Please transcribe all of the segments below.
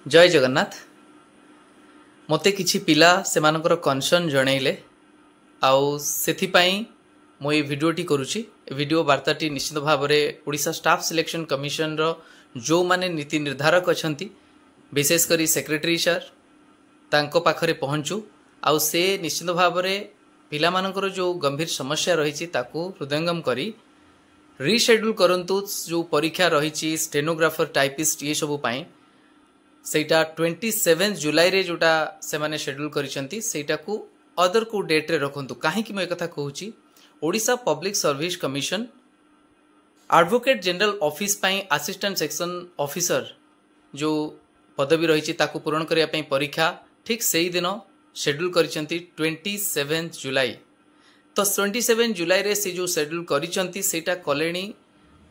जय जगन्नाथ। मते किछि पिला सेमानकर कनसर्न जणैले आउ सेथिपाई मो ये भिडियोटी करुछि। वीडियो वार्ताटी निश्चित भाव में ओडिशा स्टाफ सिलेक्शन कमिशन रो जो माने नीति निर्धारक अछंती विशेषकर सेक्रेटरी सर तांको पाखरे पहुंचू आउ से निश्चित भाव में पिला मानकर जो गंभीर समस्या रही ताकू हृदयंगम करी रिशेड्यूल करंतु। जो परीक्षा रही स्टेनोग्राफर टाइपिस्ट ये सब पाई सेटा 27 जुलाई रे जोटा से माने शेड्यूल करिसंती सेटा को अदर को डेट रे रखंतु। काहे कि मैं कथा कहूची Odisha public service commission advocate general office पाई असिस्टेंट सेक्शन ऑफिसर जो पदवी रही ताकू पूरण करिया पई परीक्षा ठीक सेही दिन शेड्यूल करिसंती 27 जुलाई। तो 27 जुलाई रे से जो शेड्यूल करिसंती सेटा कलेनी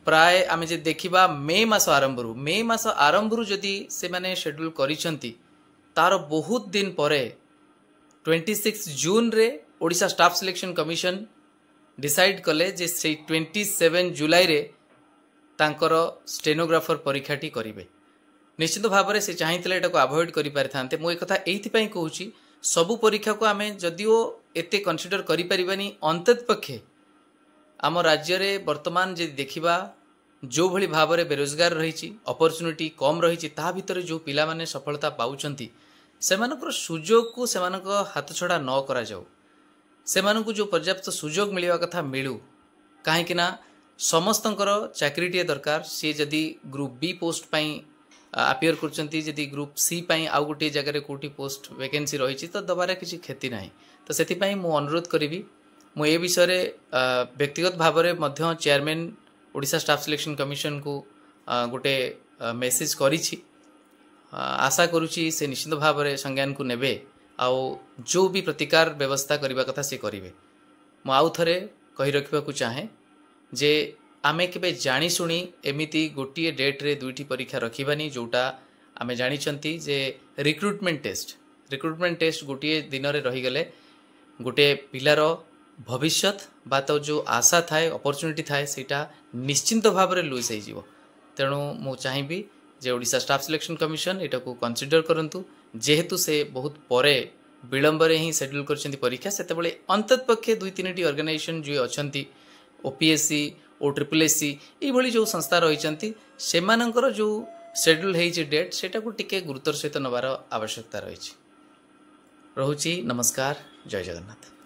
प्राय आमे जे देखिबा मे मास आरंभरू जदि से माने शेड्यूल करिसंती तार बहुत दिन परे 26 जून रे Odisha staff selection commission decide कले जे से 27 जुलाई रे तांकर स्टेनोग्राफर परीक्षाटी करिवे। निश्चित भाव में से चाहिए एटा को अवॉइड करि पारि थांते। मो एक कथा एथि पई कहूची सबु परीक्षा को आमे जदिओ एते कंसीडर करि परिबानी अंततपक्षे आम राज्य रे वर्तमान जे देखिबा जो भली भाव में बेरोजगार रही अपॉर्चुनिटी कम रही भितर जो पिला माने सफलता पाउछंती सेमानकर सुजोग को सेमानक हाथ छड़ा न करा जाऊ। सेमानकु जो पर्याप्त सुजोग मिलवा कथा मिलू कहीं ना समस्तंकर चाकरीटे दरकार। सी जदि ग्रुप बी पोस्ट पाई अपियर करछंती जदि ग्रुप सी पाई आउ गोटे जगह रे कोठी पोस्ट वैकेंसी रही तो दबारे किसी क्षति नाही। तो सेति पाई मु अनुरोध करिवि मु ए विषय रे व्यक्तिगत भाव में मध्य chairman Odisha staff selection commission को गोटे मेसेज करिछि। आशा करुछि से निश्चित भाव में संज्ञान को नेबे आउ जो भी प्रतिकार व्यवस्था करबा कथा से करिवे। मु आउ थरे कहि रखिबा को चाहे जे आमे केबे जानी सुनी एमिति गोटिए डेट रे दुईटी परीक्षा रखिबानी जोटा आमे जानिछंती जे रिक्रुटमेंट टेस्ट गोटिए दिन रे रही गले गोटे पिलार भविष्यत बा तो जो आशा थाए अपॉर्चुनिटी थाए सेटा निश्चिंत भाव में लुज हो। तेणु मु चाहिए जे ओडिशा स्टाफ सिलेक्शन कमिशन एटा को कंसीडर करंतु जेहेतु से बहुत परे विलंब रे ही शेड्यूल करछंती परीक्षा सेतेबेले अंततपक्षे दुई तीनटी ऑर्गेनाइजेशन जो अछंती ओपीएससी OSSC ए भली जो संस्था रहिचंती सेमानकर जो शेड्यूल हेछि डेट सेटा को टिके गुरुतर सहित नबार आवश्यकता रहिछि। रहुछि नमस्कार। जय जगन्नाथ।